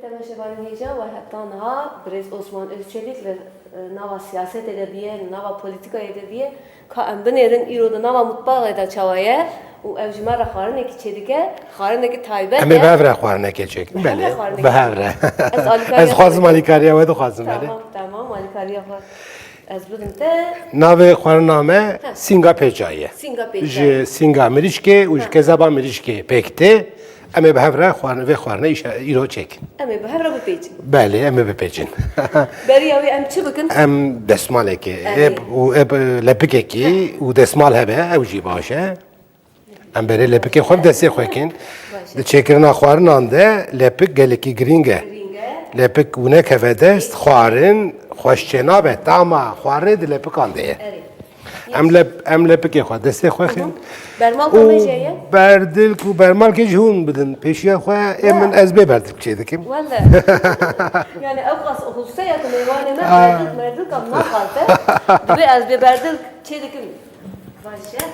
Temeşevanın heyecanı var hatta naha Brez Osman Özçelik ve nava siyaset ede diye, nava politika ede diye ka benerin iroda nava mutbağa ede çavaya u evcima rakharın eki çedike kharın eki taybet Emi bevre xwarine keçek. Beli. Bevre. Ez xwazim alikariya ve de xwazim beli. Tamam alikariya var. Ez bilim te Navê xwariname Singa Pêçaye. Singa Pêçaye. Ji Singa Mirîşkê û ji Kezaba Mirîşkê pêkte em ê bi hev re xwarin vê xwarine îro çekin. em ê bi hev re bipêçin. Belê em ê bipêçin. Beriya wê em çi bikin? Em desmalekê û lepikekî û desmal hebe ew jî baş e. Em berê lepikê xwe bi destê xwe kirin. Di çêkirina xwarinan de lepik gelekî giring e. Lepik wînek heve dest xwarin xweşçê nabe tama xwarinê di lepikan de ye. Em lepikê xwe destê xwe kirin. Bermal komejeye? Berdilk û bermalkê jî hûn bidin. Pêşiya xwe min ez bê berdilk çê dikim. Valla. Yani ev qas hususa yakın eyvanı merdil kam naxalte. Dibe ez bir berdil çedikim. Başa.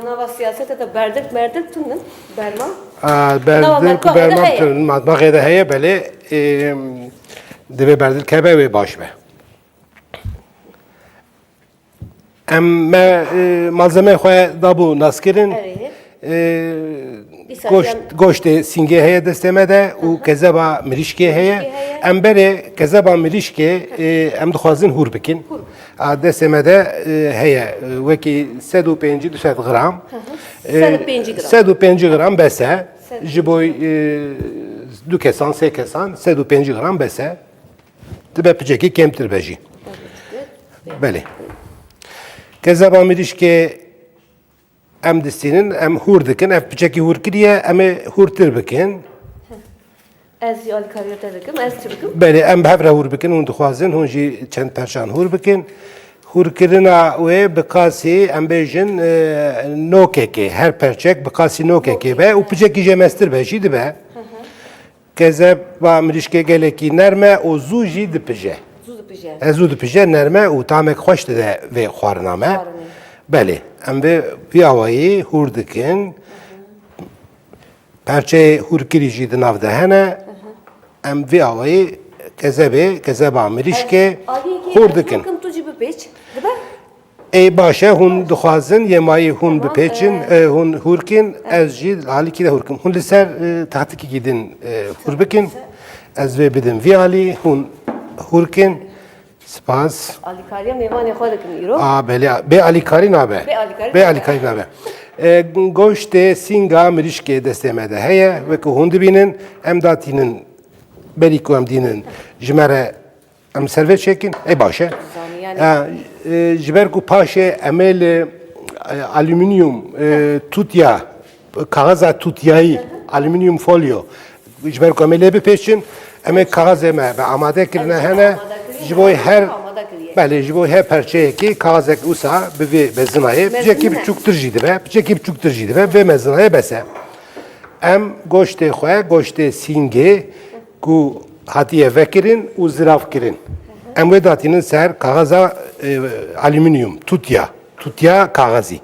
Nava siyasete de berdil tündün. Bermal. Berdilk û bermal tûn matbaxê de heye belê divê berdilk hebe wê baş be. Em malzemeyê xwe dabû nas kirin. Goştê singê heye destê me de û kezeba mirîşkê heye. Em berê kezeba mirîşkê em dixwazin hûr bikin. Destê me de heye wekî 150-200 gram. 150 gram bese. Ji bo du kesan, sê kesan 150 gram bese. Dibe picekî kemtir be jî. Belê. Kezeba mirîşkê em distînin, em hûr dikin, ev piçekî hûr kiriye, em ê hûrtir bikin. Ez jî alîkariya te dikim, ez çi bikim? Belê, em bi hev re hûr bikin, hûn dixwazin, hûn jî çend perşan hûr bikin. Hûrkirina wê bi qasî em bêjin nokekê, her perçek bi qasî nokekê be û piçekî jê mestir be jî dibe. Kezeba mirîşkê gelekî nerme û zû jî dipije. Zû dipije nerme û tamek xweş dide vê xwarina me. Belê, em vê awayî hûr dikin. Perçeyê hûrkirî jî di nav de hene. Em vê awayî kezeba mirîşkê hûr dikin. Tu jî bipêç. Dibe? Ey baş e hûn dixwazin yemayî hûn bipêçin, hûn hûrkin, ez jî halîkî de hûrkim. Hûn li ser taxtikî gidin hûr bikin. Ez vê bidim vê alî hûn hûrkin. Spas. Alîkariya mêvanê xwe dikim îro. Belê, bê alîkarî nabe. Bê alîkarî nabe. Goştê Singa Mirîşkê destê me de heye, wekî hûn dibînin, em datînin berî ku em dînin ji me re em servê çekin, ê baş e. Ji ber ku paşê em ê li alüminyum tutya, kaxeza tutyayî, alüminyum folyo, ji ber ku em ê lê bipêçin, em ê kaxezê me bi amade kirine hene, ji bo her belê ji bo her perçeyekî kaxezek wisa bi vê mezinayê piçekî biçûktir jî dibe, piçekî biçûktir jî dibe vê mezinayê bese. Em goştê xwe, goştê singê ku hatiye vekirin û zirav kirin. Em wê datînin ser kaxeza alüminyum, tutya kaxezî.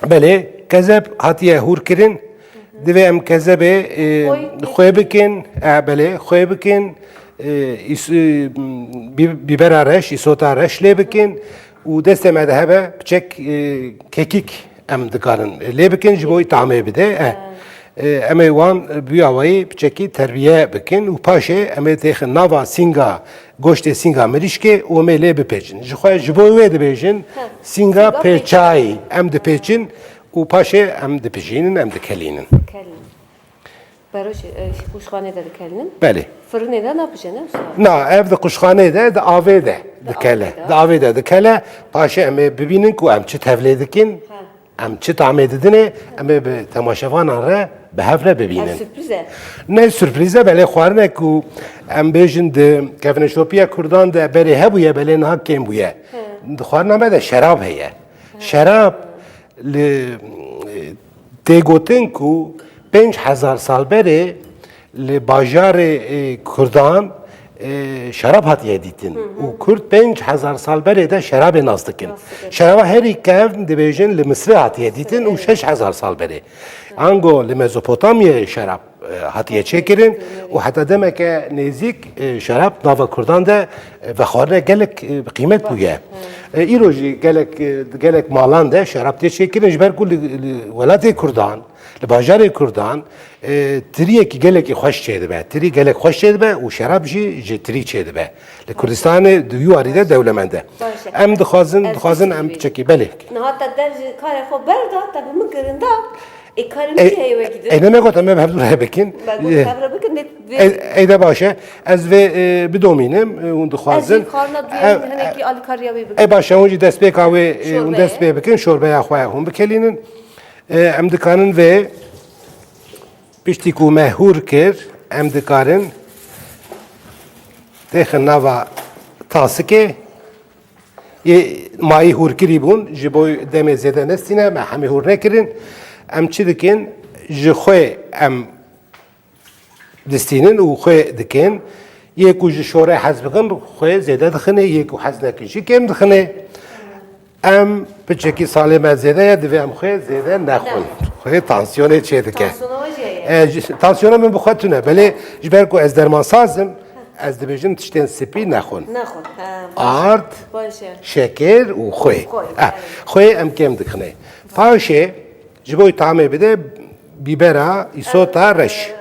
Belê, kezeb hatiye hûr kirin, divê em kezebê xwe bikin, belê, xwe bikin, bibera reş, îsota reş lê bikin û destê me de hebe piçek kekîk em dikarin lê bikin ji bo tamê bide. Em ê wan bi awayî piçekî terbiye bikin û paşê em ê têxin nava Singa, goştê Singa Mirîşkê û em ê lê bipêçin. Ji xwe ji bo wê dibêjin Singa Pêçayî em dipêçin û paşê em dipijînin, em dikelînin. Baroj kuşxanê de dikelinin. Belê. Fırınê de ne yapacaksın? Na, ev de kuşxanê de, di avê de dikele. Di avê de dikele, paşê em ê bibînin ku em çi tevlê dikin, em çi tamê didinê, em ê bi temaşevanan re bi hev re bibînin. Sürpriz e. Ne sürpriz e, belê xwarine ku em bêjin di kevneşopiya Kurdan de berê hebûye, belê niha kêm bûye. Di xwarina me de şerab heye. Şerab li têgotin ku 5000 sal berê li bajarê Kurdan şerab hatiye dîtin û Kurd 5000 sal berê de şerabê nas dikin. Şeraba herî kev dibêjin li Misrê hatiye dîtin û 6000 sal berê. Ango li Mezopotamya şarap hatiye çekirin و حتی demek ki nezik şarap nava Kurdan da ve xarine gelek kıymet buye. İroji gelek malan da şarap diye çekirin jber kul velatê Kurdan li bajarê Kurdan tiriye ki gelek hoş çeydi be. Tiri gelek hoş çeydi be û şarap jî tiri çeydi be. Li Kurdistanê di yuwarî de dewlemende. Em dixwazin em çekî belê. Hatta derci kare xo berda tabi min kirinda. Karim ki heyve gidin. Ne gotem em hevdur hebekin. Ben bu tevre bakın net. Eyde başa ez ve bidomînim û dixwazin. Ez karna duyem henekî alîkariya wê bikin. Başa hûn jî destpêka wê hûn dest pê bikin şorbeya xwe hûn bikelînin. Em dikarin ve piştî ku me hûr kir em dikarin têxin nava tasîkê mayî hûrkirî bûn ji bo demê zêde nestîne me hemî hûr nekirin. Em çi dikin ji xwe em distînin û xwe dikin yê ku ji şorê hez bikin xwe zêde dixine yê ku hez nekin jî kêm dixine. Em piçekî salê me zêde ye divê em xwe zêde nexwin. Xwe tansiyonê çê dike. Tansiyona min bi xwe tune belê ji ber ku ez dermansazim ez dibêjim tiştên spî nexwin. Art, şeker û xwe. Xwe em kêm dixine. Paşê ji bo tamê bide bîbera îsota reş.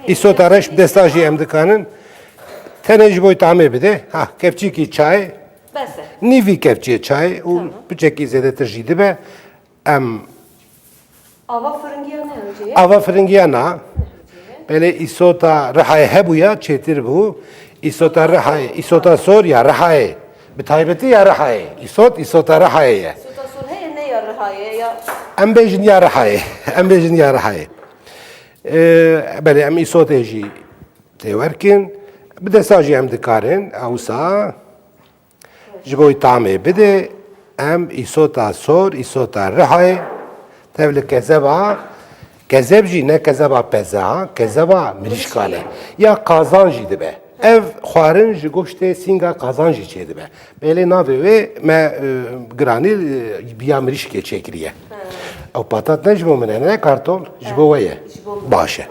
İsota reş bi desta jî em dikanin. Tenê ji bo tamê bide. Kevçîkî çay. Nîvî kevçiyê çay û piçekî zêdetir jî dibe. Em ava firingiya na. Belê îsota rihayê hebûya çêtir bû. İsota rihayê, îsota sor ya rihayê. Bi taybetî ya rihayê. İsota rihayê ye. Em bêjin ya rihayê. Em bêjin ya rihayê. Belê em îsotê jî tê werkin. Bi desta jî em dikarin ewsa ji bo tamê bide em îsota sor, îsota rihayê tev li kezeba kezeb jî ne kezeba peza, kezeba mirîşkan e. Ya qazan jî dibe. Ev xwarin ji goştê sînga qazan jî çê dibe. Belê navê wê me giranî biya mirîşkê çêkiriye. Ew patat ne ji bo min e ne kartol ji bo we ye. Baş e.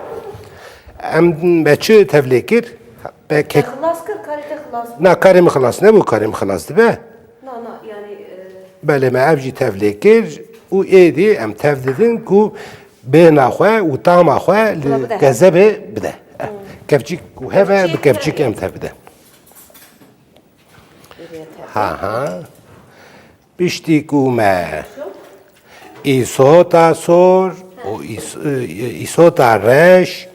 Em me çi tevlê kir? Na karê min xilas nebû karê min xilas dibe. Belê me ev jî tevlê kir û êdî em tev didin ku bêhna xwe û tama xwe li gezebê bide. Kevçîk û heve bi kevçîk em tev bide. Piştî ku me îsota sor û îsota reş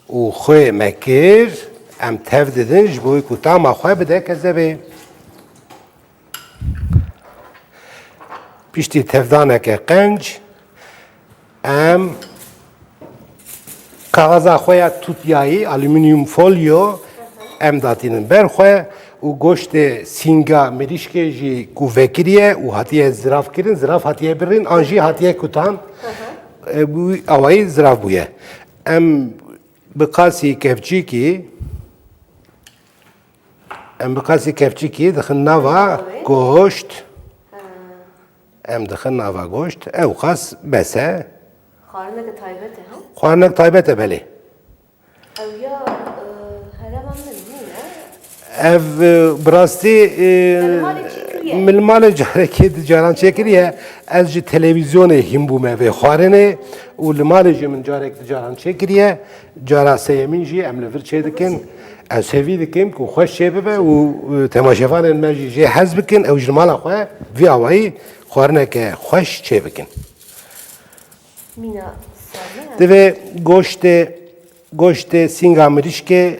û xwe me kir em tev didin ji bo ku tama xwe bide kezebê. Piştî tevdaneke qenc em kaxaza xwe ya tutyayî alüminyum folyo em datînin ber xwe û goştê sînga mirîşkê jî ku vekiriye û hatiye zirav kirin, zirav hatiye birin, an jî hatiye kutan. Bu awayî zirav bûye. Em bi qasî kevçîkî dixin nava goşt. Em dixin nava goşt. Ew qas bes e. Xwarinek taybet e belê. Ev bi rastî min malê carekê di caran çêkiriye ez ji televizyonê hînbûme vê xwarinê û li malê jî min carek di caran çêkiriye cara seyemîn jî em li vir çê dikin ez sevî dikim ku xweş çê bibe û temaşevanên me jî jê hez bikin ew ji mala xwe vî awayî xwarineke xweş çê bikin. Divê goştê sînga mirîşkê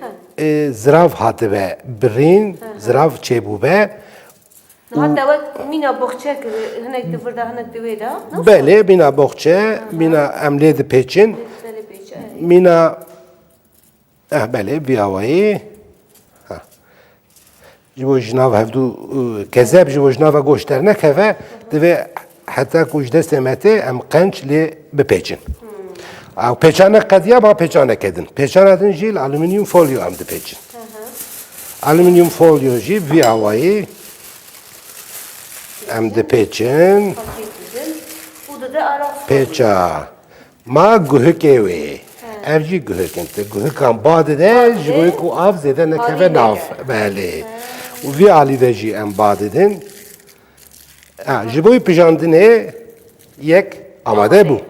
zirav hatibe birîn, zirav çêbûbe. Belê mîna boxçe, mîna em lê dipêçin. Mîna belê vî awayî. Ji bo ji nav hevdû kezeb ji bo ji nava goşt dernekeve divê heta ku ji destê me tê em qenc lê bipêçin. Pêçanek qediya ba pêçanek edin. Pêçanek din jî li alüminyum folyo em dipêçin. Alüminyum folyo jî vî awayî em dipêçin. Pêça Ma guheke ve. Evci guhekin te guhekan bade de jiboy ku av zede ne keve nav. Bale. Vi ali de ji em bade din. Jiboy pijandine yek amade bu.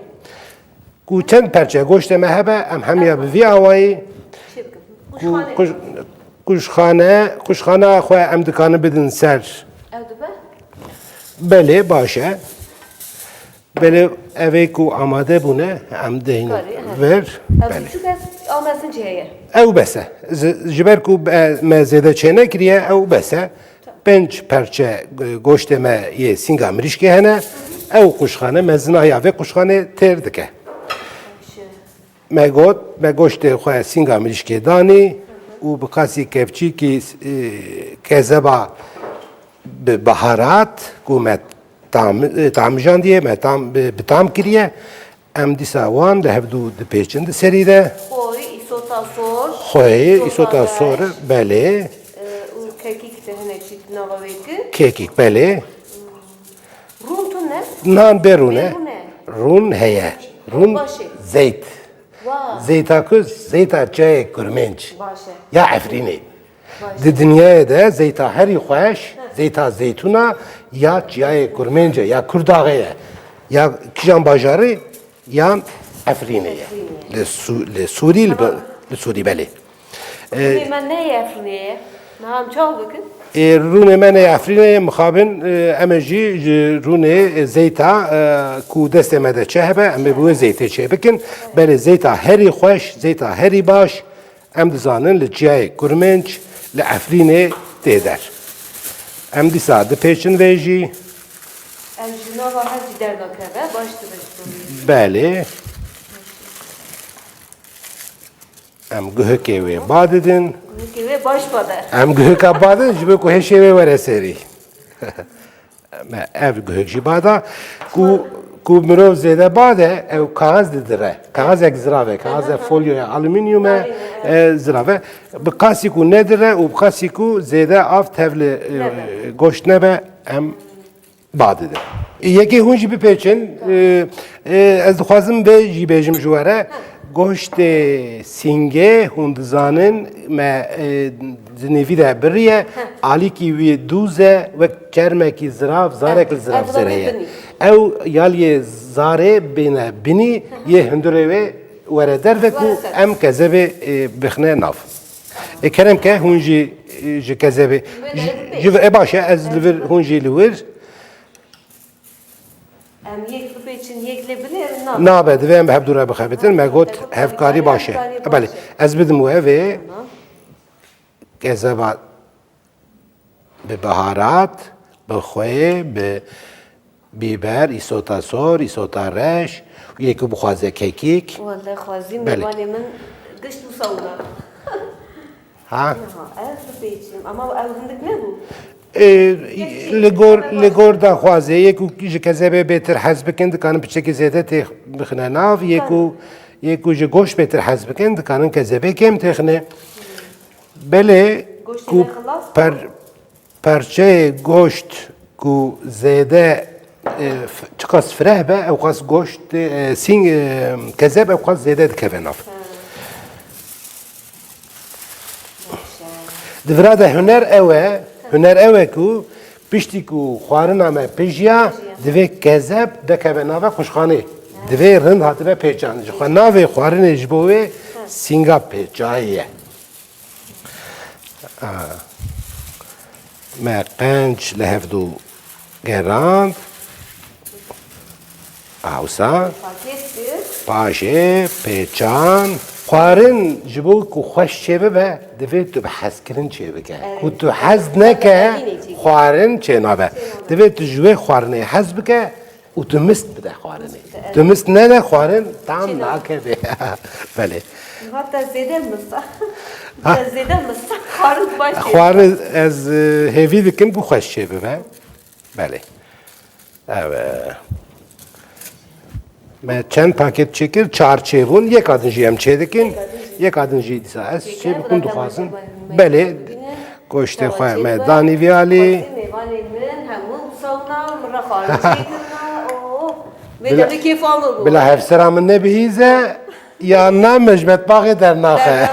Ku çend perçe goşte mehebe em hemiye bi vi avayı kuşxane xwe em dikanin bidin ser. Ev dibe? Belê baş e. Belê evê ku amade bûne em dehin ver. Ev küçük ez almasın ciheye. Ew bese. Ji ber ku me zêde çêne kiriye ew bese. Pênc perçe goştê me yê sînga mirîşkê hene. Ew kuşxane me zinaya vê kuşxanê têr dike. Me got me goştê xwe sînga mirîşkê danî û bi qasî kevçîkî kezeba bi beharat ku me tamijandiye me bi tam kiriye em dîsa wan li hevdû dipêçin di serî de Koy, isota sor. xweyê îsota sor belê U kekik de hinekçik nava veki. kekîk belê Rum tu ne? nan berûne Berûne. rûn heye rûn Başê. zeyt Vay. zeyta ku zeyta çayê kurmenc Başe. ya efrînê di dinyayê de zeyta herî xweş zeyta zeytûna ya çiyayê kurmenc ya kurdaxê ye ya kîjan bajarê yan efrînê ye li Sûrî li Sûrî belê Ben ne yefruniye? Naham çok bakın. rûnê me nê efrînê mixabin em ê jî ji rûnê zeyta ku destê me de çe hebe em ê bi wê zeytê çê bikin belê zeyta herî xweş zeyta herî baş em dizanin li çiyayê kurmenc li efrînê tê der em dîsa dipêçin vê jî Ev ji nava her cider dakeve. Baş tıbış. belê em guhekê wê ba didin Çünkü ve baş bader. em guheka ba didin ji bo ku hêşê wê were serî me ev guhek jî ba da ku mirov zêde ba de ew kaxez didire kaxezek zirave kaxezek folyoya alüminyume zirave bi qasî ku nedire û bi qasî ku zêde av tevli goşt nebe em ba didin yekê hûn jî bipêçin ez dixwazim vê jî bêjim ji were goştê sîngê hûn dizanin me di nêvî de biriye alîkî wê dûz e wek çermekî zirav zarek li zirav zereye ew yaliyê zarê bêne binî yê hundirê wê were derve ku em kezebê bixne nav kerem ke hûn jî ji kezebê ji baş e ez li vir hûn jî li wir Em yek bıbı için yeklebilir. nabe divê em hevdûre bixebitin me got hevkarî baş e belê ez bidim wê vê kezeba bi beharat bi xwe bi bîber îsota sor îsota reş yê ku bixwaze kekîk Vallahi xwazîm Belê. mêvanê min gişt û sewda. ha Ez bıbı için ama ev hindik ne bu? li gor da xwazê yê ku ji kezebê bêtir hez bikin dikanin piçekî zêde tê bixine nav yê ku ji goşt bêtir hez bikin dikanin kezebê kêm têxine belê ku perçeyê goşt ku zêde çi qas fireh be ew qas goşt sîng kezeb ew qas zêde dikeve nav divira de huner ew e ku piştî ku xwarina me pêjiya divê kezeb dekeve nava xuşxanê divê rind hatibe pêçan ji xwe navê xwarinê ji bo wê sînga pêçayî ye me qenc li hevdû gerand awsa Pakettir. paşê pêçan xwarin ji bo ku xweş çê bibe divê tu bi hezkirin çê bike ku tu hez neke xwarin çê nabe divê tu ji wê xwarinê hez bike û tu mist bide xwarinê tu mist nene xwarin tam nakeve belê Hatta zede mısa. Zede mısa. Xwarin baş. xwarin ez hêvî dikim ku xweş çê bibe belê evet me çend paket çekir çar çêbûn yek adin jî em çê dikin yek adin jî dîsa ez çê bikin dixwazim belê goştê xwe me danî vî alî Mêvanê min hemû sewna min re xwarin çêkirina. Ve de bir keyif alır bu. Bila hevsera min nebihize ya na mecmet bağı dernaxe.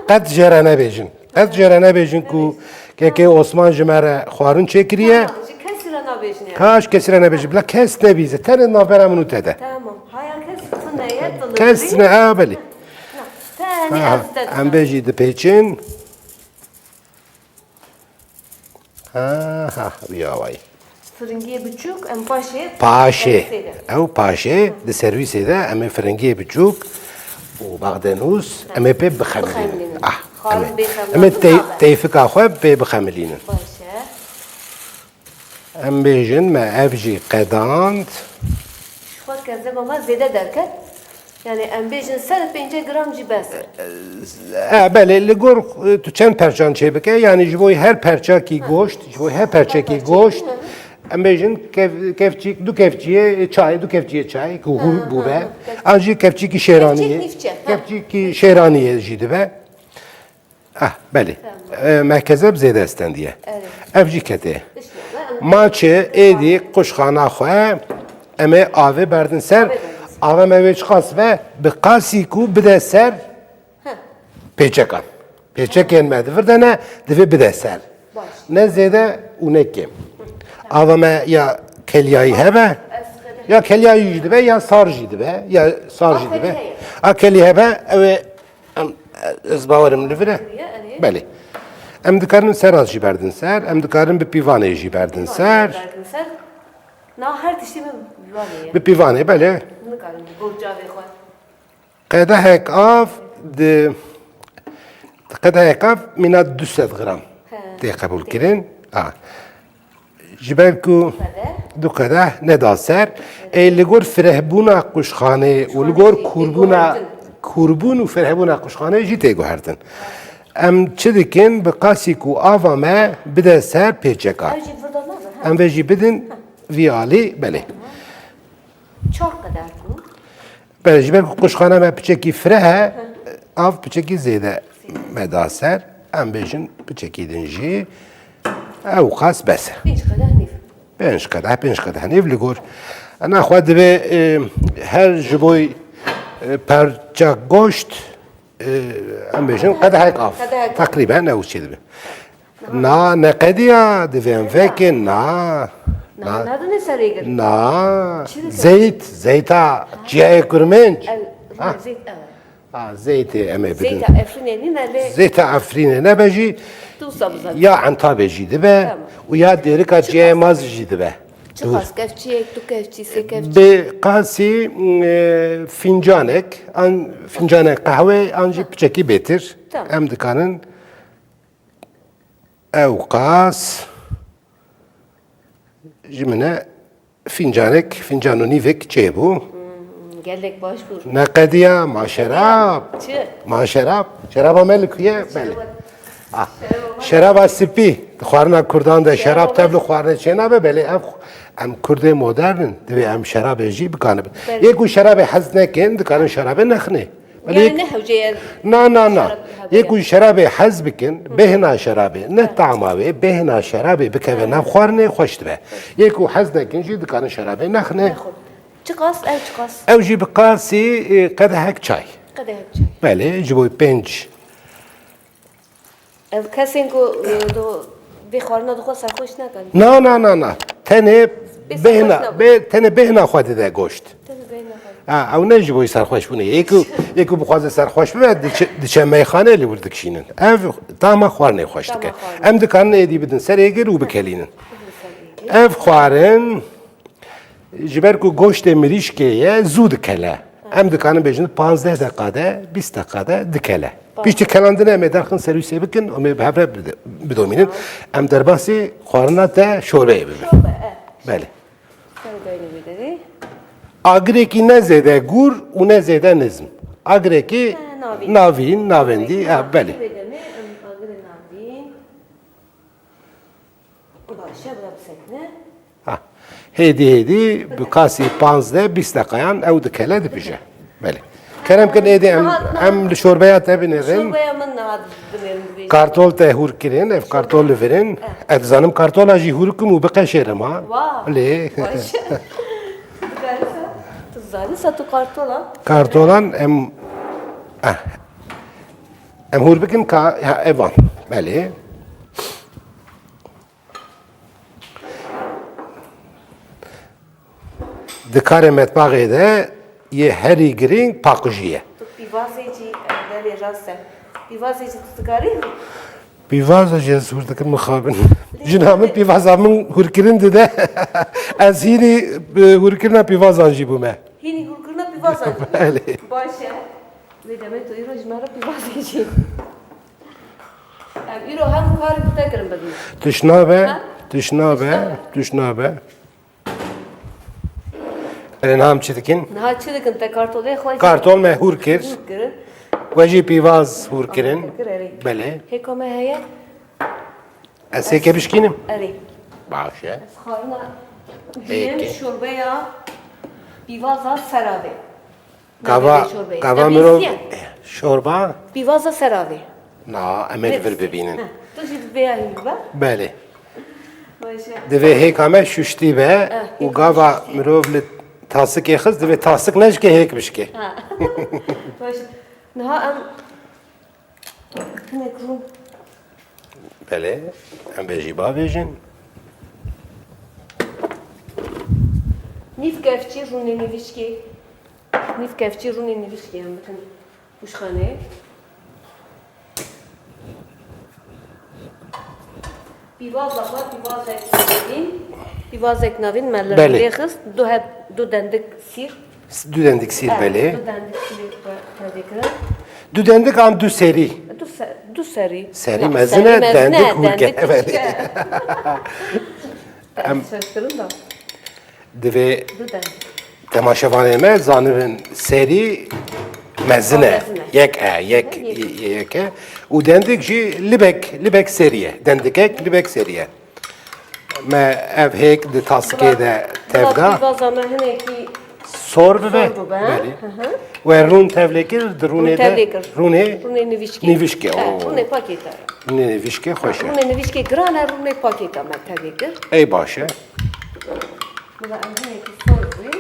Qed jere nebêjin. Qed jere nebêjin ku keke Osman ji me re xwarin çêkiriye. Kesire nabejine. Kaş kesire nebêjin. Bila kes nebîze. Tenê navbera min û te de. Tamam. Hayal kes neye dılır. Kes ne belê. Tani Em bêjî dipêçin. Ya vay. Fırıngiye buçuk, em paşe. Paşe. Ew paşe di serwîsê de em ê firengiyê biçûk û Bagdenûs em ê pê bixemilînin. Em ê teyfika xwe pê bixemilînin. Paşe. Em bêjin me ev jî qedand. Şuat kezde bama zede derket. Yani em bejin ser 5 gram cibes. Belê li gor tu çend perçan çê bike yanî ji bo her perçakî goşt ji bo her perçekî goşt em bêjin kevçîk du kevçiye çay du kevçiye çay ku hû bûbe an jî kevçîkî şêraniyê kevçîkî şêraniyê jî dibe belê merkezeb zêde estendiye ev jî ketê maçê êdî quşxana xwe em ê avê berdin ser avê me wê çiqas ve bi qasî ku bide ser pêçekan. Pêçekên me divir de ne divê bide ser. Ne zêde û ne kêm. Ava me ya kelyayî hebe ya kelyayî jî dibe ya sar jî dibe ya sar jî dibe. A kelyî hebe ew ê ez bawerim li vir e. Belê. Em dikarin seraz jî berdin ser, em dikarin bi pîvanê jî berdin ser. Na her tiştî min bivanê. Bi pîvanê belê. Nikarin borcavê xwe. Qedehek av di qedehek av mîna 200 gram tê qebûl kirin. Ji ber ku du qedeh neda ser ê li gor firehbûna quşxanê û li gor kurbûn û firehbûna quşxanê jî tê guhertin. Em çi dikin bi qasî ku ava me bide ser pêçeka. Her jî burada nabe. Em vê jî bidin vî alî belê. Çar kadar ku. Belê ji ber ku quşxana me piçekî fireh e av piçekî zêde me da ser em bêjin piçekî din jî ew qas bes e. 5 kadar nif. Pênc qedeh nêv li gor. Ena xwe dibe her ji bo perça goşt em bêjin qedehek av. Teqrîben ew çê dibe. Na ne qediya divê em vekin na. Nerede ne serê gir? Na. Zeyta ciyayê kurmenc. Zeyt Zeytê em ê bidin. Zeyta efrineni nerede? Zeyta Efrînê nebe jî Tu sabzat. ya entabê jî dibe û ya dêrika ciyayê maz jî dibe. Çıkas kefçiyek, tu kefçi, se kefçi. Bi qasî fincanek, an fincanek qehwê an jî piçekî bêtir. Em dikarin ew qas ji min e fincanek, fincan û nîvek çêbû. Gelek baş bur. Ne qediya ma şerab. Çı. Ma şerab. Şeraba me li ku ye? Belê. Şeraba spî. Xwarina Kurdan de şerab tevli xwarine çê nabe belê ev em Kurdê modernin divê em şerabê jî bikanibin. Yê ku şerabê hez nekin dikarin şerabê nexne. Yani ne hevceye? Na. Yê ku şerabê hez bikin bêhna şerabê ne tama wê bêhna şerabê bikeve nav xwarinê xweş dibe. Yê ku hez nekin jî dikarin şerabê nexne. Çıkas, ev çıkas. Ew jî bi qasî qedehek çay. Kadeh çay. Belê ji bo pênc Ev kesin ku bir xwarina duxwa serxweş nekan. Na. Tenê bêhna xwe dide goşt. Ew ne ji bo serxweşbûnê. Yê ku bixwaze serxweş bibe diçe meyxanê li wir dikişînin. Ev tama xwarinê xweş dike. Em dikarin êdî bidin serê gir û bikelînin. Ev xwarin ji ber ku goştê mirîşkê ye zû dikele. Em dikarin bêjin 15 deqade 20 deqade dikele. Piştî kelandine em ê derxin serwîsê bikin em ê bi hev re bidomînin. Em derbasî xwarina te şorbeyê bibin. Belê. Agirêkî ne zêde gûr û ne zêde nizm. Agirêkî navîn, navendî, belê. Hêdî bi qasî 15-20 deqayan ew dikele dipije. Belê. Kerem kin êdî em li şorbeya te binêrin. Şorbaya min nehad binêrin. Kartol te hûr kirin, ev kartol li virin. Ez dizanim kartola jî hûr kim û biqeşêrim ha. Lê. zali satı kartola. Kartolan em hur bikin ka evan. Beli. Dikare metbağı da ye heri girin pakujiye. Pivazeci deri rase. Pivazeci tutukari. Pivaza jez hur dikin mukhabin. Jinamın pivazamın hurkirin de az hini hurkirna pivazan jibume. Hini hurkurna pivazan. Beli. Başa. Ve demet o iro jmara pivazeci. İro hem kari kutakırım bedin. Tüşnabe. Nam çitikin. Naha çıdıkın te kartolaya xwaj. Kartol me hurkir. Hurkirin. Veci pivaz hurkirin. Hurkirin. Beli. Hekome heye. Ese kebişkinim. Eri. Başa. Xarına. Peki. Diyen şorbaya pivaza serave. Gava mirov şorba. Pivaza serave. Na emek ver bebinin. Tu jid beya hilba. Beli. Başa. Deve hekame şuşti be. U gava mirov li tasık exiz deve tasık neşke hek bişke. Başa. Naha em. Kine kurun. Beli. Em bejiba vejin. Nif kefçi rune nivişki. Nif kefçi rune nivişki em bakın. Uşkhane. Pivaz eknavin merler Beli. lexiz. Du dendik sir. Düdendik sir beli. Du dendik sir tadikra. Düdendik am dü seri. Du seri. Seri mezine dendik hurke. Beli. Söktürün da. Deve Du dendik. temaşavaneme zanıvın seri mezine. Mezine. Yek. U dendik ji libek seriye. Dendikek libek seriye. Me ev hek de taske de tevga. Pivaz ama hene ki Sor be. Sor bu be. Beli. Ve run tevlekir, rune de tevlekir. rune rune nivişki. Nivişki, Rune paketa. nivişke hoş. Rune nivişki grana rune paketa me tevlekir. Ey başa. Bula em hene ki sor bu.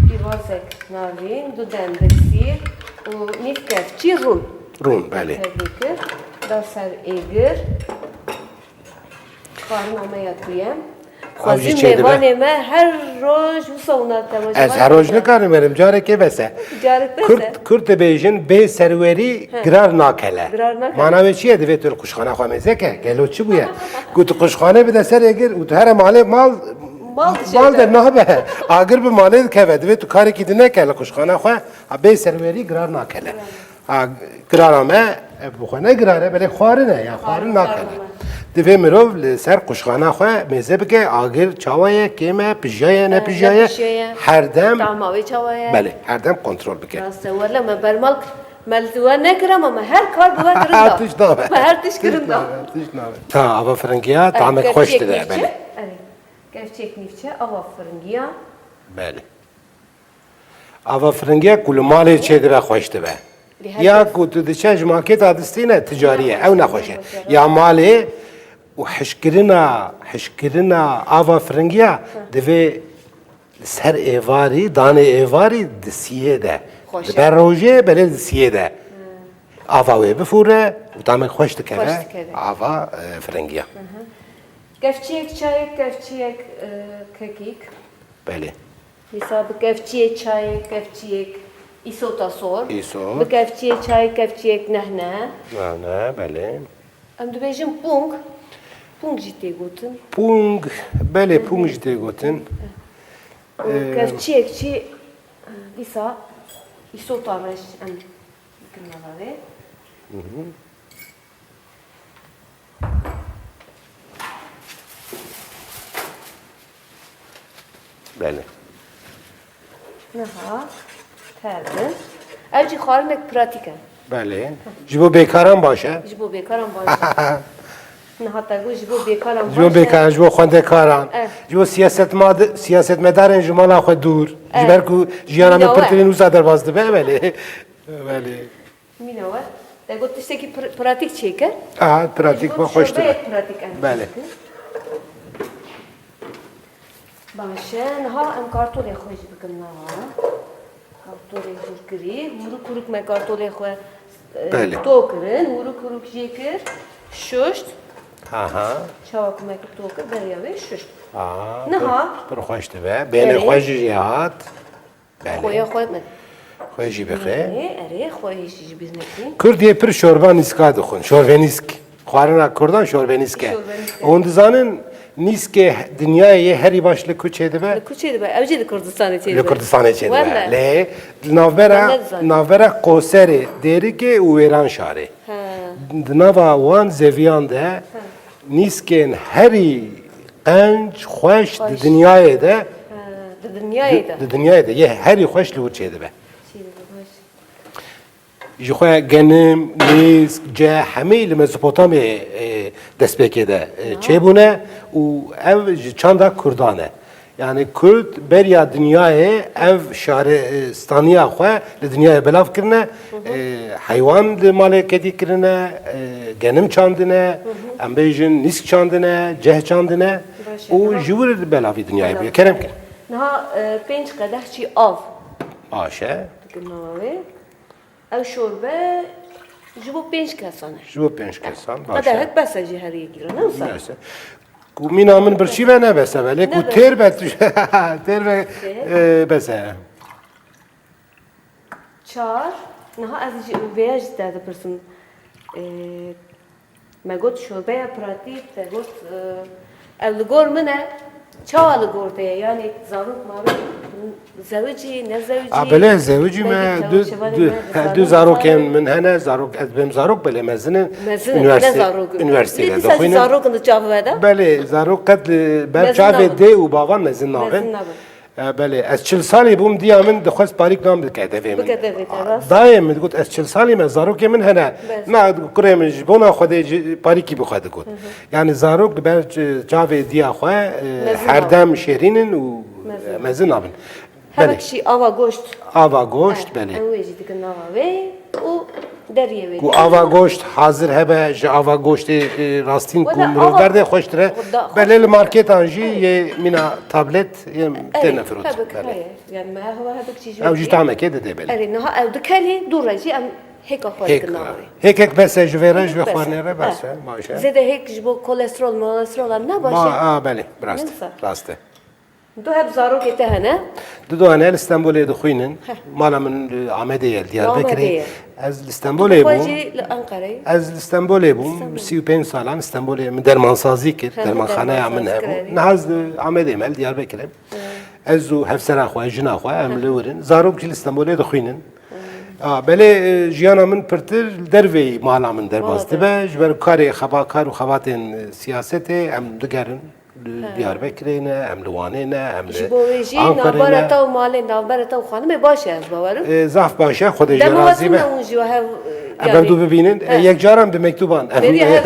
Pivazek navin, du dendik sir. U nif kefçi run. Run beli. Tevlekir. Da ser egir. Karın amaya tuyem. Avcı Xwazim çeydi be. mêvanê me her roj wisa ûna temaşa. Ez her roj nikarim erim careke vese. Carek vese. Kurt bêjin bê serwerî girar nakele. Girar nakele. Mana wê çi ye divê tu li quşxana xwe mêzeke? Gelo çi bûye? Ku tu quşxane bide serê gir û tu here malê mal Mal de nabe. Agir bi malê dikeve divê tu karekî dineke li quşxana xwe ha bê serwerî girar nakele. Ha girara me bu xwe ne girare belê xwarin e ya xwarin nakele. Divê mirov li ser quşxana xwe mêze bike agir çawa ye kême pijaye ne pijaye her dem Tamavê çawa ye. belê her dem kontrol bike. Rastê wele me bermal melduwe nekirim ama her kar bi we kirin da. Tiş nabe. Me her tiş kirin da. Ta ava fırıngiya tamek hoş dide belê. Gevçek nifçe ava fırıngiya. Belê. Ava fırıngiya ku li malê çêdibe xweş dibe. Ya ku tu diçe ji makêta distîne ticariye ew nexweş e. Ya malê û hişkirina ava fırıngiya divê li ser êvarî, danê êvarî di siyê de. Xweş e. Di ber rojê belê di siyê de. Ava wê bifûre û tamek xweş dikeve Xweş dikeve. ava fırıngiya. Gevçek çayek, gevçek kekik. Belê. Mesela bi gevçek çayek, gevçek isota sor. Îsot. Bi gevçek çayek, gevçek nehne. Ne belê. Em dibêjin pung. Pung jî tê gotin. Pung, belê pung jî tê gotin. Gevçek çi dîsa isota reş em dikin navê. Belê. Niha terdin. Ev jî xwarinek pratik e. Belê. Ji bo bêkaran baş e. Ji bo bêkaran baş e. Niha te got ji bo bêkaran baş Ji bo bêkaran, ji bo xwendekaran, Evet. ji bo siyasetmedarên ji mala xwe dûr. Ji Evet. ber ku jiyana me Mîna we. pirtirên wisa derbas dibe belê. Belê. Mîna we. Te got tiştekî pratik çêke. Pratik xwe xweş dibe. Pratik em. Belê. باشه نها ام کارتولی خوش بکن نها کارتولی زور کری هورو کروک me کارتولی خو بله. تو کرن هورو کروک جی کر ششت Aha. çavak me to kir beriya ve şuşt Aa, Niha? پر خوش به بین بله. خوش جهات خویا خو me خوش بخیر اره خویا شیج bizneki Kürdiye pir şorba niska dixun. Şorvenisk. Xwarina Kurdan şorveniske. Şorveniske. Hûn dizanin nîskê dünyayê herî baş li ku çêdibe? kuçeydi be evci de Kurdistan'ı çeydi Li Kurdistanê çêdibe. Vallahi. Lê Ben navbera ne dizanim? navbera Qoserê Dêrikê û Wêran şarê. ha Di nava wan zeviyan de nîskên herî qenc xweş di dünyayê de ha de dünyayı da di dünyayê de yê herî xweş li wir çêdibe. çeydi baş Ji xwe genim, nîsk, ceh hemî li Mezopotamyayê destpêkê de çêbûne û ev ji çanda Kurdan e. Yani Kurd beriya dünyayê ev şaristaniya xwe li dünyayê belav kirine, heywan li malê kedî kirine, genim çandine, em bêjin nîsk çandine, ceh çandine û ji wir belavî dünyayê bûye. Kerem kir. Naha penç kadeh çi av Aşe, Gınnavi ev şorbe ji bo penç kesane ji bo pênc kesan. Hada hek besa ji heriye girin ne usa Neyse. Ku mina min birçî ve ne bese belê ku Ne têr be têr ve bese. Çar naha ez ji veya ji te dipirsim me got şorbeya pratik te got ev li gor min e çawa li gor te ye yani zarok mavi zevicî ne zevicî A belê zewicî me du zarokên min hene zarok ez bêm zarok belê mezinin Mezin ne zarok üniversitede Dîsa dixwînin. zarokın da çavı veda Belê zarok qet li ber Mezin çavê nabin. dê û bavan mezin nabin. Mezin nabin. Belê ez çil salî bûm diya min dixwest parîk nam bike devê min. Bike devê te, rast. Dayê min got ez çil salî me zarokê min hene. Bes. Me kurê min ji bona xwedê parîkî bi xwe digot. Yani zarok li ber çavê diya xwe herdem şêrînin û mezin nabin. hevek şi ava goşt Ava goşt belê. ew ê jî dikin nava wê û deriyê wê Ku ava goşt hazır hebe ji ava goştê rastîn ku Wala mirovber de ava- xweş dire. Da- Belê li marketan jî yê mîna tablet yê tê nefirot. hevek Belê. heye yani me heva hevek şi jî Ew jî tamekê dide belê. Erê niha ew dikelî dû re jî em hêka xwe Hêk dikin nava wê hêkek bese ji vê re ji vê Bes. xwarinê re bese baş e. Zêde hêk ji bo kolesterol molesterol em ne Ma baş e a belê rast Neyse. rast e. Du hep zarokê te hene Di doane li Stenbolê dixwînin. Mala min li Amedê Diyarbekirê. Amedê. Ez li Stenbolê xwe bûm. jî li Enqereyê Ez li Stenbolê bûm. 35 salan Stenbolê min dermansazî kir. Dermanxaneya min hebû. Nihaz li Amedê me li Diyarbekirê. Ez û hevsera xwe, jina xwe em li wirin. Zarok jî li Stenbolê dixwînin. Belê jiyana min pirtir dervê mala min derbas dibe. Ji ber karê xebakar û xebatên siyasetê em digerin. Li Diyarbekirê ne, em li Wanê ne, em ji li bo wê jî Ankarê navbera ne. te û malê navbera te û xanimê baş e ez bawerim Zaf baş e, Xwedê ji Dema razî wetin be. de hûn jî hev Em du bibînin. Yek caran bi mektuban. beriya hev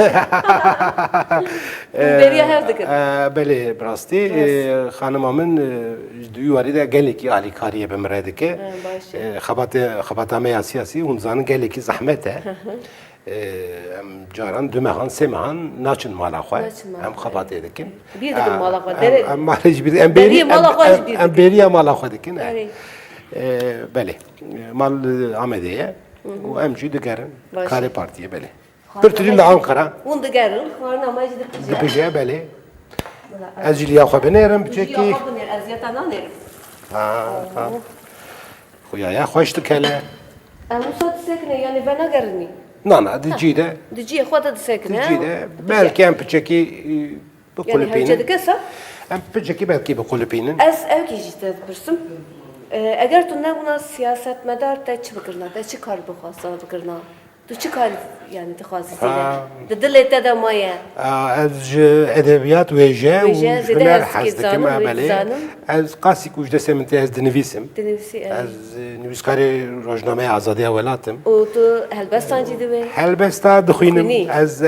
beriya hev dikin Belê rastî xanima min di warî de gelekî alîkariyê bi min re dike. baş Xebata me ya siyasî hûn zanin gelekî zehmet e. Em caran du mehan sê mehan naçin mala xwe. Naçin mala Em xebatê dikin. Bir dikin mala xwe, Em malê ji bir em Beriye bêrî mala xwe ji bir em bêriya mala xwe dikin. Erê. Belê. Mal Amedê ye. û em jî digerin Baş. Karê Partiye belê. Pirtirîn li Ankara. hûn digerin xwarina me jî dipije Dipije belê. Ez jî liya xwe binêrim biçekî. eziyeta nanêrim Xuyaya xweş dikele. em wisa disekine yani ve nagerinî Nana dicî de. diciyê xwe te disekine Dicî de. Belkî em piçekî yani hevce biqulipînin. dikesa Em piçekî belkî biqulipînin. ez ew kî jî te dipirsim eger tu nebûna siyasetmedar te çi bikirina te çi kar bixwasta bikirina tu çi kar yani dixwazî zêde di dilê te de maye Ez ji edebiyat wêje û Wêje, ji zêde huner ez hez dikim dizanim, wê belê. dizanim. Ez qasî ku ji destê min tê ez dinivîsim. dinivîsî Ez nivîskarê Rojnameya Azadiya Welatim. û tu helbestan jî divê Helbesta dixwînim. Xwînî. Ez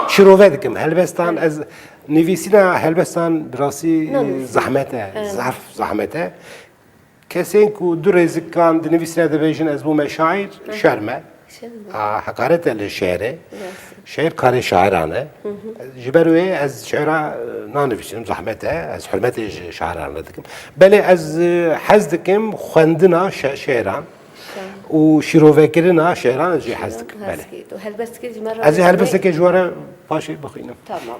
şirove dikim. Helbestan ez nivîsîna helbestan bi rasî zehmet e. Zarf zehmet e. Kesên ku du rêzikan di nivîsîne dibêjin ez bûme şaîr şerme. حقارت للشعر شعر کار شاعرانه جبروی از شعر نانویسیم زحمته از حرمت شاعرانه دکم بله از حز دکم خواندنا شعران و شیروکرنا شعران از حز دکم بله از هلبسته که جواره پاشی بخوینم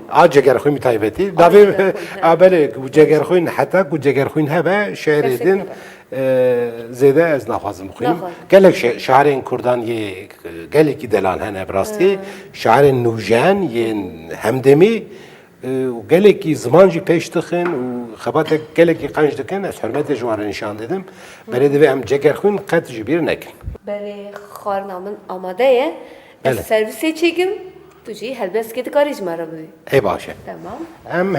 آج جگر خوین تایبتی داوی بله جگر خوین حتی کو جگر خوین هبه شعر دین زیده از نخوازم بخویم گلک شاعرین کردان یه گلکی دلان هنه براستی شاعر نوجان یه همدمی و گلکی زمانجی پیش دخن و خبات گلکی قنج دکن از حرمت جواره نشان دیدم برای دوی هم جگر خوین قد جبیر نکن برای خارنامن آماده یه از سرویسی چیگم توجی هلبست که کاریج مرا بودی ای باشه تمام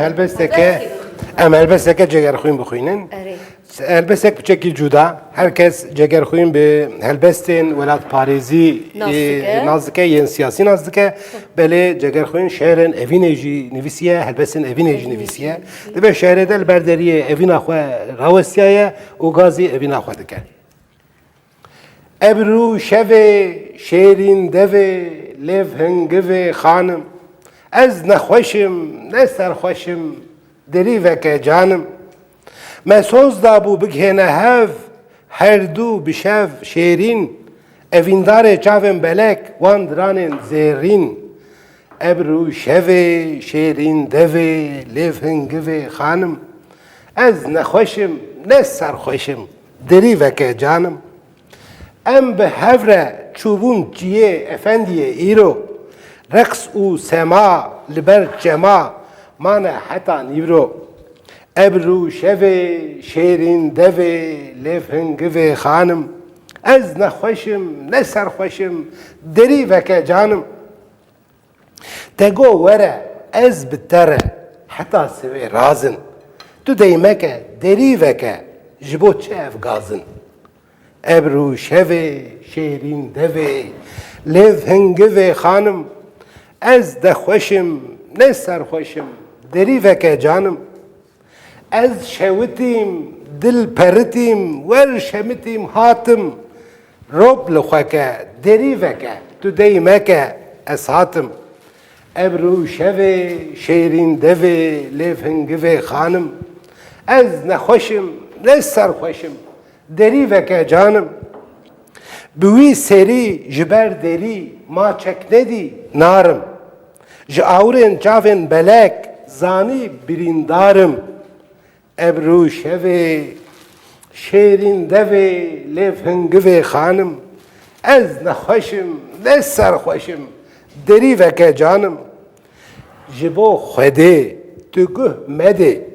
ام هلبسته که جگر خوین بخوینن هلبسته که بچکی جدا هر کس جگر خوین به هلبستین ولاد پاریزی نازدکه یه سیاسی نازدکه بله جگر خوین شعرن اوینیجی نویسیه هلبستین اوینیجی نویسیه دبه شعر دل بردریه اوین آخواه راوستیه و گازی اوین آخواه دکه ابرو شوه شیرین دوه لیو هنگوه خانم از نخوشم نسرخوشم دری وکه جانم مسوز دابو بگهنه هف هر دو بشف شیرین اویندار چاوم بلک وان درانن زیرین ابرو شوه شیرین دوه لیو هنگوه خانم از نخوشم نسرخوشم دری وکه جانم ام به هفره چوبون چیه افندیه ایرو رقص او سما لبر جما مانه حتا نیورو ابرو شوه شیرین دوه لیف هنگوه خانم از نخوشم نسرخوشم دری وکه جانم تگو وره از بتره حتا سوی رازن تو دیمکه دری وکه جبو چه افگازن ابرو شوه شیرین دوه لیو هنگوه خانم از دخوشم نسرخوشم دری وکه جانم از شوتیم دل پرتیم ور شمتیم هاتم روب لخوکه دری وکه تو دیمکه از هاتم ابرو شوه شیرین دوه لیو هنگوه خانم از نخوشم نسرخوشم دری وکه جانم بوی سری جبر دری ما چک ندی نارم جاورن چاون بلک زانی بریندارم ابرو شوه شیرین دوه لیف هنگوه خانم از نخوشم نسرخوشم دری وکه جانم جبو خوده تو گه مده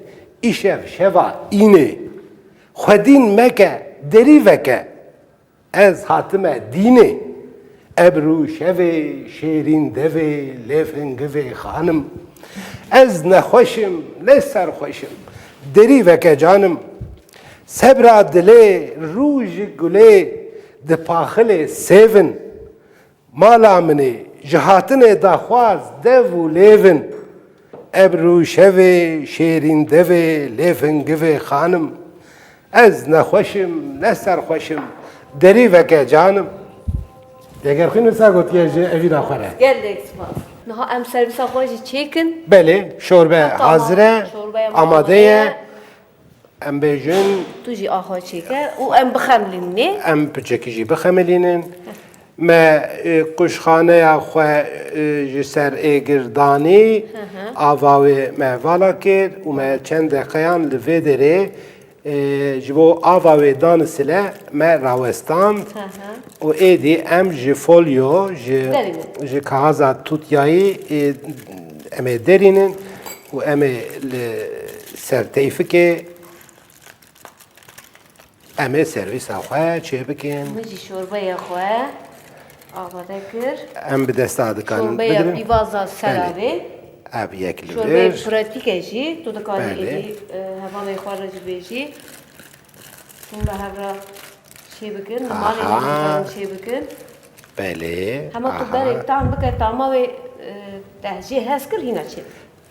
ایشف شوا اینه خودین مکه دری وکه از حاتمه دینه ابرو شوه شیرین دوه لیف هنگوه خانم از نخوشم نسرخوشم دری وکه جانم صبر دله روژ گله ده پاخل سیون مالا منه جهاتن داخواز دو لیون ابرو شوه شیرین دوه لیف هنگوه خانم از نخوشم نسرخوشم دری وکه جانم دیگر خیلی نسا گوتیه اوی نخوره گلک سپاس نها ام سرویس آخوشی چیکن بله شوربه حاضره آماده ام بیجن توجی آخوش چیکن و ام بخملینی ام پچکیجی بخملینن ما قشخانه خواه جسر ایگردانی آواوی محوالا کرد و ما چند دقیقان لوی داره جبو آواوی دانسله ما راوستاند و ایدی ام جی فولیو جی کاغذا توتیایی ام درینن و ام سرتیفکه ام سرویس آخواه چه بکن؟ مجی شوربه آخواه آماده کرد ام به دست آدکان شوربه بیوازا سراره اب یک شوربه لیتر پراتیکه جی تو دکانی ایدی هوای خارج بیجی این به هر را چی بکن نمالی نمیدارم چی بکن بله همه تو داره تام بکن تاماوی تهجی هست کرد هینا چی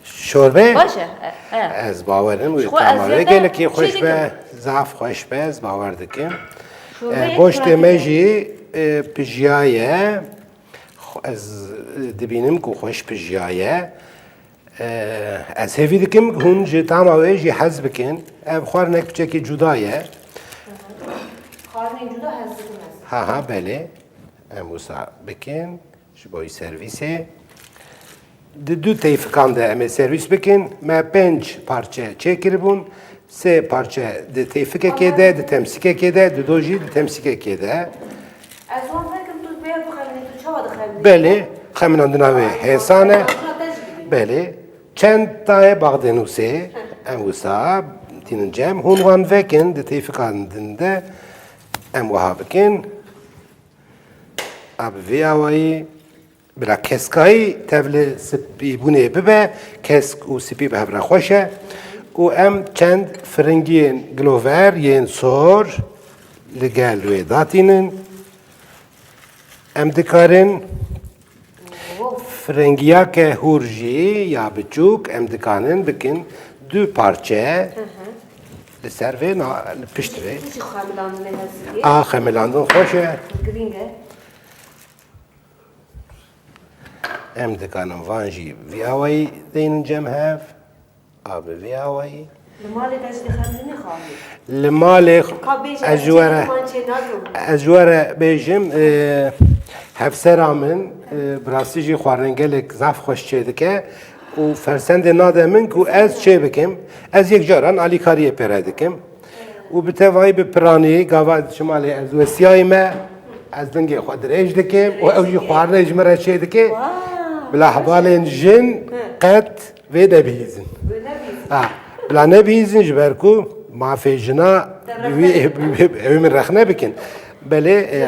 شوربه باشه از باورم و خو تمامه ازیده گله که چی خوش دیگه؟ به ضعف خوش به از باور دکم شوربه گوشت پراتیکه. مجی پژیایه از دبینم که خوش پژیایه از هفی دکم هون جی تمامه جی حز بکن اب خوار نک بچکی جدایه خارن جدا هستیم ها بله اموسا بکن شبای سرویسه دو تیفکان ده ام سرویس بکن ما 5 parça çekiribun سه parça de teyfike kede de temsike kede de doji de temsike kede از وان فکر تو بیا بخوام تو چه بخوام بله خمن دناوی حسانه بله چند تای باغدنوسه اموسا دینن جم هون وان وکن de teyfikan dinde em wahabekin ab viyawayı بلا کسکایی تبل سپی بونه ببه کسک و سپی به هبرا خوشه و ام چند فرنگین گلوور ین سور لگل روی داتینن ام دکارن فرنگیا که هورجی یا بچوک ام دکانن بکن دو پارچه لسر و پشت وی چی خاملاندن هستی خملاندن خوشه گرینگه ام دکانم وانجی ویاوی دین جم هف آب ویاوی المال داشتی خمزی میخواهی لمال کابیش اجواره اجواره بیجم هفسرامن براستی خوارنگلک زاف خوش چه که و فرسند ناده من کو از چه بکم از یک جاران علی کاری پیره دکم و به توای به پرانی گاواد شمالی از وسیای ما از دنگی خود ریج دکم و اوجی خوارنج مرا چه دکه بلا حوالين جن قد في دبيزن بلا نبيزن جبركو ما في جنا من رخنا بكن بلي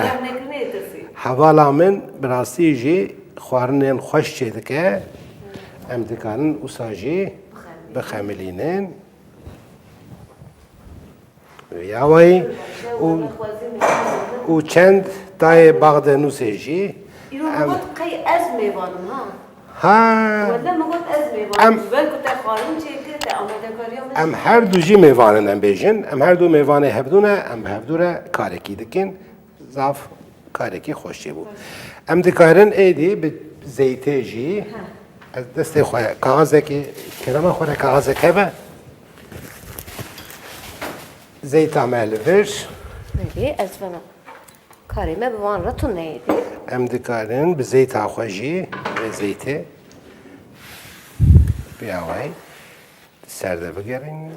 حوالا من براسي جي خوارنين خوش دكه ام دكان وساجي بخاملينين ياوي و چند تاي باغد نوسيجي ایران قی از میوانم ها ولی مگود از میوانم بلکه تخارم چه که آماده کاریم ام هر دو جی میوانن ام بیجن ام هر دو میوانه هبدونه ام هبدوره کارکی دکن زاف کارکی خوشی بود ام دکارن ایدی به زیته جی از دست خواه کاغذه که کرما خوره کاغذه که به زیت عمل ورش بله از بنا کاریمه به وان رتون نیدی ام دکارن به زیت آخوشی به زیته بیاوی سرده بگرین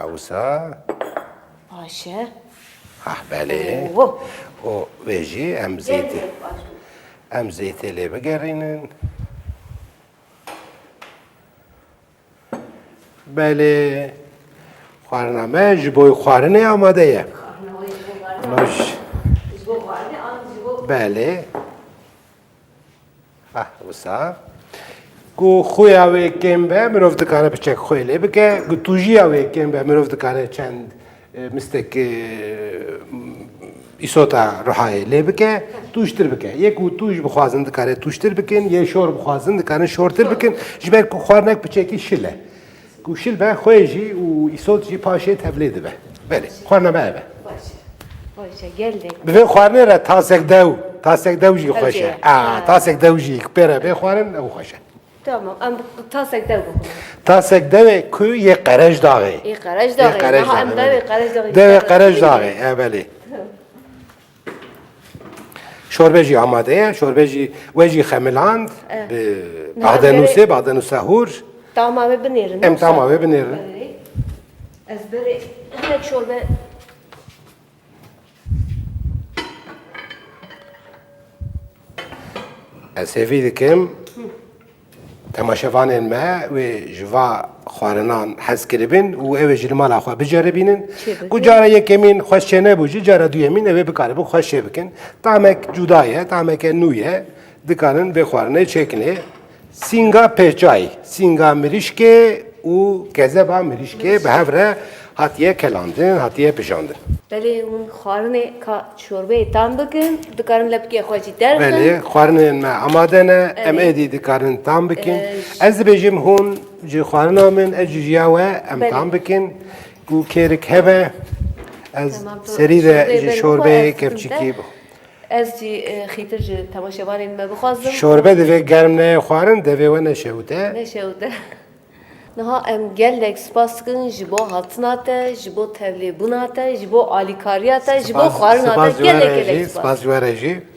اوسا باشه بله و ویجی ام زیته لی بگرینن بله خوارنامه جبوی خوارنه آماده یه باش بله وسا کو خویا و کم به مروف دکانه بچک خویله بکه کو توجی و کم به مروف دکانه چند مستک ایسوتا روحای لی بکه توشتر بکه یک و توج بخوازن دکانه توشتر بکن یه شور بخوازن دکانه شورتر بکن جبر کو خوارنک بچکی شله کو شل به خویجی و ایسوت جی پاشه تبلیده به بله خوارنه به باشه geldik. به خوارنه را تاسک دو جی خوشه تاسک دو جی بره به خوارن او خوشه Tamam. Am tasek dev bu. تاسک دو کو یه قرش داغه İyi qaraj dağı. Ha am dev qaraj dağı. دو قرش داغه بله شوربه جی آماده شوربه جی وجی خملاند بعد نوسهور Tamam ve binirin. ام تمام بنیر Ez beri hinek şorbe از هفی دکم تماشاوان ما و جوا خوارنان حس کربن و او جرمال آخوا بجربینن کو جاره یکمین خوش نه بوجی جاره دویمین او بکاره بو خوش بکن طعمک جدایه طعمک نویه دکانن به خوارنه چکنه سینگا پچای سینگا مریشکه و گزبا مریشکه به هفره هاتیه کلاندن هاتیه پشاندن بله اون خارنه کا شوربه tam bakın dıkarın lepke خوشی derken بله خوارنه ما آماده نه ام ایدی دکارن تام بکن از بجیم هون جی خوارنه من اجیاوه ام تام بکن گو کرک هبه از سری ده شوربه کپچیکی Ez jî xîtir ji temaşevanên me bixwazim. Şorbe divê germ neye xwarin devê we neşewite. Neşewde. Niha em gelek spas dikin ji bo hatina te, ji bo tevlîbûna te, ji bo alîkariya te, ji bo xwarina te gelek Spas ji we re jî.